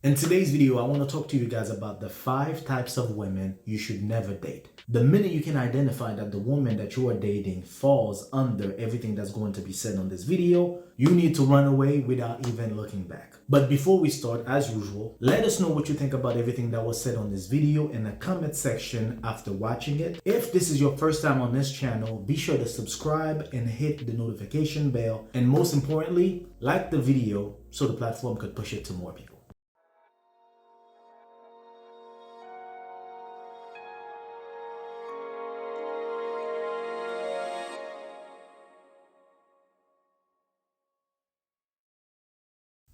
In today's video, I want to talk to you guys about the 5 types of women you should never date. The minute you can identify that the woman that you are dating falls under everything that's going to be said on this video, you need to run away without even looking back. But before we start, as usual, let us know what you think about everything that was said on this video in the comment section after watching it. If this is your first time on this channel, be sure to subscribe and hit the notification bell. And most importantly, like the video so the platform could push it to more people.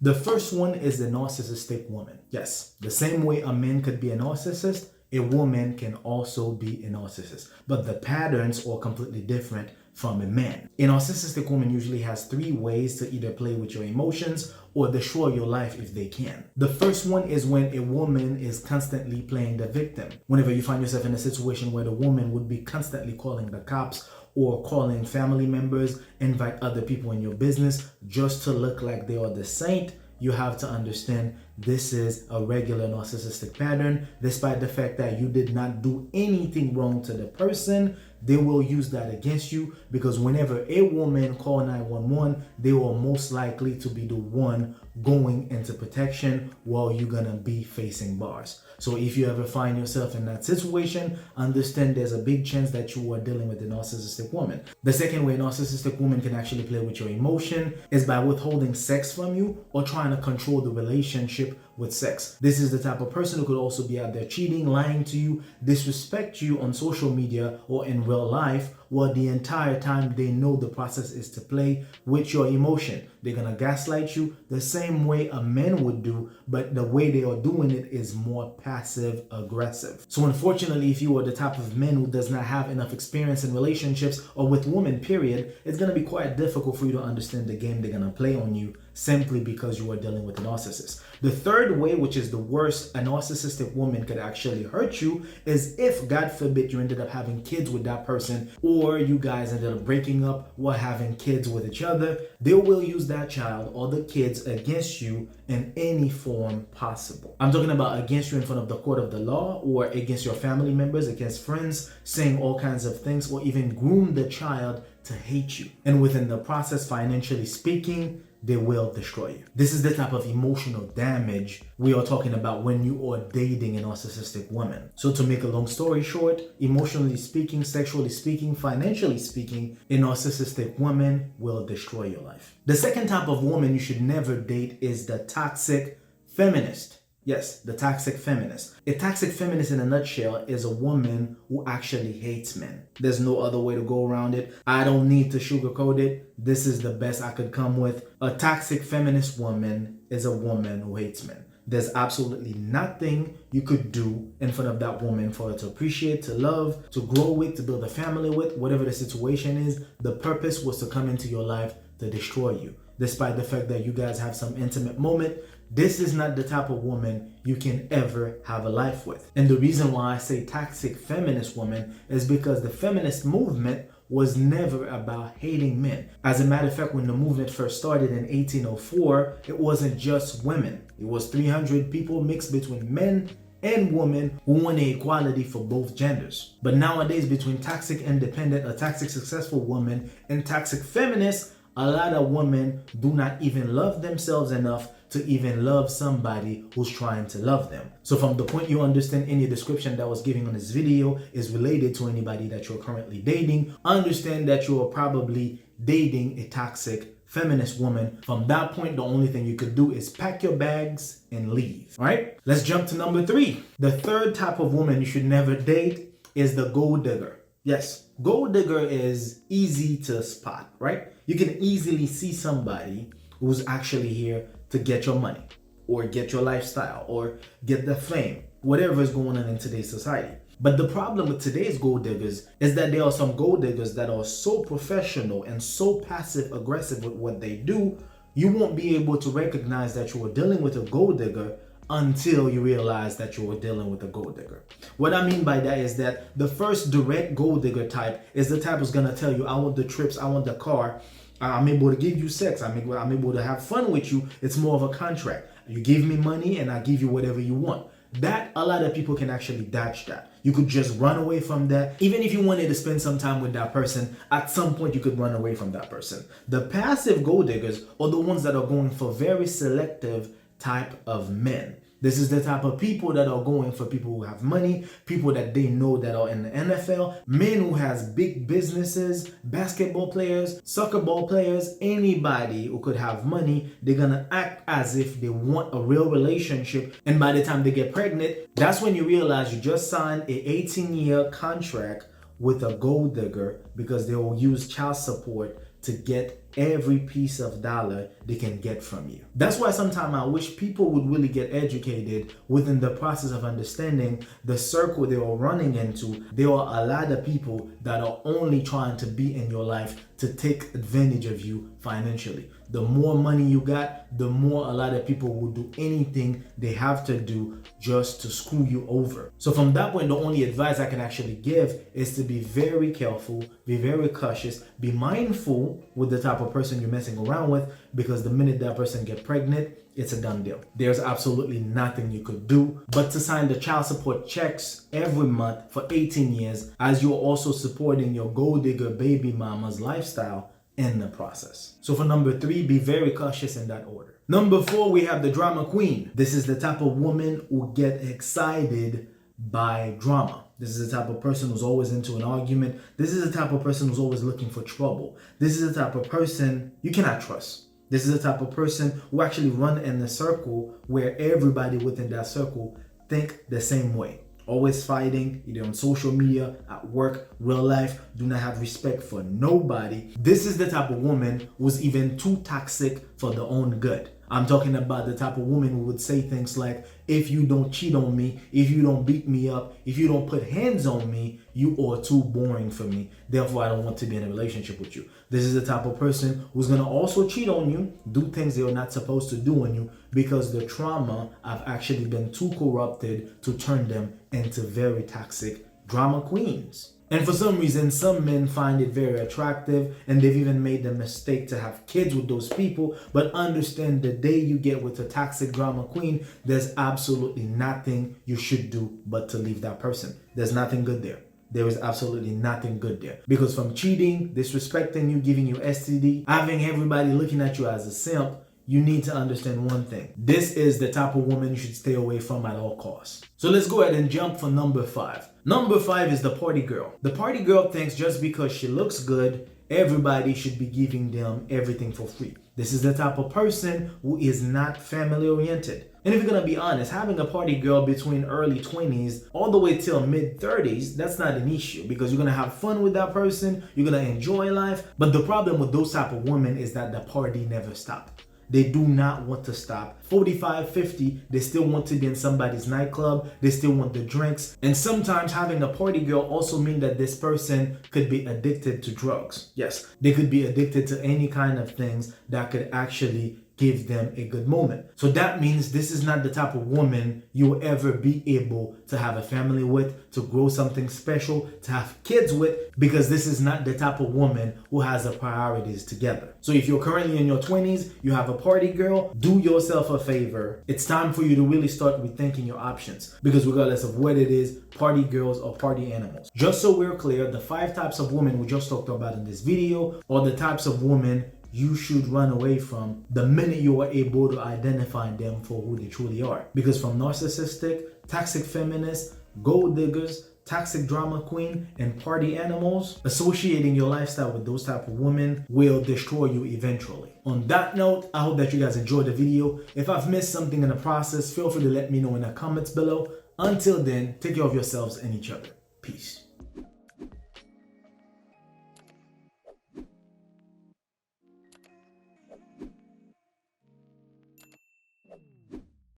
The first one is the narcissistic woman. Yes, the same way a man could be a narcissist, a woman can also be a narcissist. But the patterns are completely different from a man. A narcissistic woman usually has 3 ways to either play with your emotions or destroy your life if they can. The first one is when a woman is constantly playing the victim. Whenever you find yourself in a situation where the woman would be constantly calling the cops or calling family members, invite other people in your business just to look like they are the saint, you have to understand this is a regular narcissistic pattern. Despite the fact that you did not do anything wrong to the person, they will use that against you, because whenever a woman call 911, they will most likely to be the one going into protection while you're gonna be facing bars. So if you ever find yourself in that situation, understand there's a big chance that you are dealing with a narcissistic woman. The second way a narcissistic woman can actually play with your emotion is by withholding sex from you or trying to control the relationship with sex. This is the type of person who could also be out there cheating, lying to you, disrespect you on social media or in real life, while the entire time they know the process is to play with your emotion. They're gonna gaslight you the same way a man would do, but the way they are doing it is more passive aggressive. So unfortunately, if you are the type of man who does not have enough experience in relationships or with women period, it's gonna be quite difficult for you to understand the game they're gonna play on you simply because you are dealing with a narcissist. The third way, which is the worst a narcissistic woman could actually hurt you, is if, God forbid, you ended up having kids with that person, or you guys ended up breaking up or having kids with each other. They will use that child or the kids against you in any form possible. I'm talking about against you in front of the court of the law, or against your family members, against friends, saying all kinds of things, or even groom the child to hate you. And within the process, financially speaking, they will destroy you. This is the type of emotional damage we are talking about when you are dating a narcissistic woman. So to make a long story short, emotionally speaking, sexually speaking, financially speaking, a narcissistic woman will destroy your life. The second type of woman you should never date is the toxic feminist. Yes, the toxic feminist. A toxic feminist in a nutshell is a woman who actually hates men. There's no other way to go around it. I don't need to sugarcoat it. This is the best I could come with. A toxic feminist woman is a woman who hates men. There's absolutely nothing you could do in front of that woman for her to appreciate, to love, to grow with, to build a family with, whatever the situation is. The purpose was to come into your life to destroy you. Despite the fact that you guys have some intimate moment, this is not the type of woman you can ever have a life with. And the reason why I say toxic feminist woman is because the feminist movement was never about hating men. As a matter of fact, when the movement first started in 1804, it wasn't just women. It was 300 people mixed between men and women who wanted equality for both genders. But nowadays, between toxic independent, a toxic successful woman, and toxic feminists, a lot of women do not even love themselves enough to even love somebody who's trying to love them. So from the point you understand any description that I was giving on this video is related to anybody that you're currently dating, understand that you are probably dating a toxic feminist woman. From that point, the only thing you could do is pack your bags and leave. All right, let's jump to number 3. The third type of woman you should never date is the gold digger. Yes, gold digger is easy to spot, right? You can easily see somebody who's actually here to get your money or get your lifestyle or get the fame, whatever is going on in today's society. But the problem with today's gold diggers is that there are some gold diggers that are so professional and so passive aggressive with what they do, you won't be able to recognize that you are dealing with a gold digger until you realize that you were dealing with a gold digger. What I mean by that is that the first direct gold digger type is the type who's gonna tell you, I want the trips, I want the car, I'm able to give you sex, I'm able to have fun with you. It's more of a contract. You give me money and I give you whatever you want. That, a lot of people can actually dodge that. You could just run away from that. Even if you wanted to spend some time with that person, at some point you could run away from that person. The passive gold diggers are the ones that are going for very selective type of men. This is the type of people that are going for people who have money, people that they know that are in the NFL, men who has big businesses, basketball players, soccer ball players, anybody who could have money. They're gonna act as if they want a real relationship, and by the time they get pregnant, that's when you realize you just signed a 18-year contract with a gold digger, because they will use child support to get every piece of dollar they can get from you. That's why sometimes I wish people would really get educated within the process of understanding the circle they are running into. There are a lot of people that are only trying to be in your life to take advantage of you financially. The more money you got, the more a lot of people will do anything they have to do just to screw you over. So from that point, the only advice I can actually give is to be very careful, be very cautious, be mindful with the type of person you're messing around with, because the minute that person gets pregnant, it's a done deal. There's absolutely nothing you could do but to sign the child support checks every month for 18 years, as you're also supporting your gold digger baby mama's lifestyle in the process. So for number 3, be very cautious in that order. Number 4, we have the drama queen. This is the type of woman who get excited by drama. This is the type of person who's always into an argument. This is the type of person who's always looking for trouble. This is the type of person you cannot trust. This is the type of person who actually run in a circle where everybody within that circle think the same way. Always fighting, either on social media, at work, real life, do not have respect for nobody. This is the type of woman who's even too toxic for their own good. I'm talking about the type of woman who would say things like, if you don't cheat on me, if you don't beat me up, if you don't put hands on me, you are too boring for me. Therefore, I don't want to be in a relationship with you. This is the type of person who's going to also cheat on you, do things they're not supposed to do on you, because the trauma have actually been too corrupted to turn them into very toxic drama queens. And for some reason, some men find it very attractive, and they've even made the mistake to have kids with those people. But understand, the day you get with a toxic drama queen, there's absolutely nothing you should do but to leave that person. There's nothing good there. There is absolutely nothing good there. Because from cheating, disrespecting you, giving you STD, having everybody looking at you as a simp, you need to understand one thing. This is the type of woman you should stay away from at all costs. So let's go ahead and jump for number 5. Number 5 is the party girl. The party girl thinks just because she looks good, everybody should be giving them everything for free. This is the type of person who is not family oriented. And if you're gonna be honest, having a party girl between early 20s all the way till mid 30s, that's not an issue, because you're gonna have fun with that person, you're gonna enjoy life. But the problem with those type of women is that the party never stops. They do not want to stop. 45, 50, they still want to be in somebody's nightclub. They still want the drinks. And sometimes having a party girl also means that this person could be addicted to drugs. Yes, they could be addicted to any kind of things that could actually give them a good moment. So that means this is not the type of woman you will ever be able to have a family with, to grow something special, to have kids with, because this is not the type of woman who has the priorities together. So if you're currently in your 20s, you have a party girl, do yourself a favor. It's time for you to really start rethinking your options, because regardless of what it is, party girls or party animals. Just so we're clear, the 5 types of women we just talked about in this video are the types of women you should run away from the minute you are able to identify them for who they truly are. Because from narcissistic, toxic feminists, gold diggers, toxic drama queen, and party animals, associating your lifestyle with those type of women will destroy you eventually. On that note, I hope that you guys enjoyed the video. If I've missed something in the process, feel free to let me know in the comments below. Until then, take care of yourselves and each other. Peace.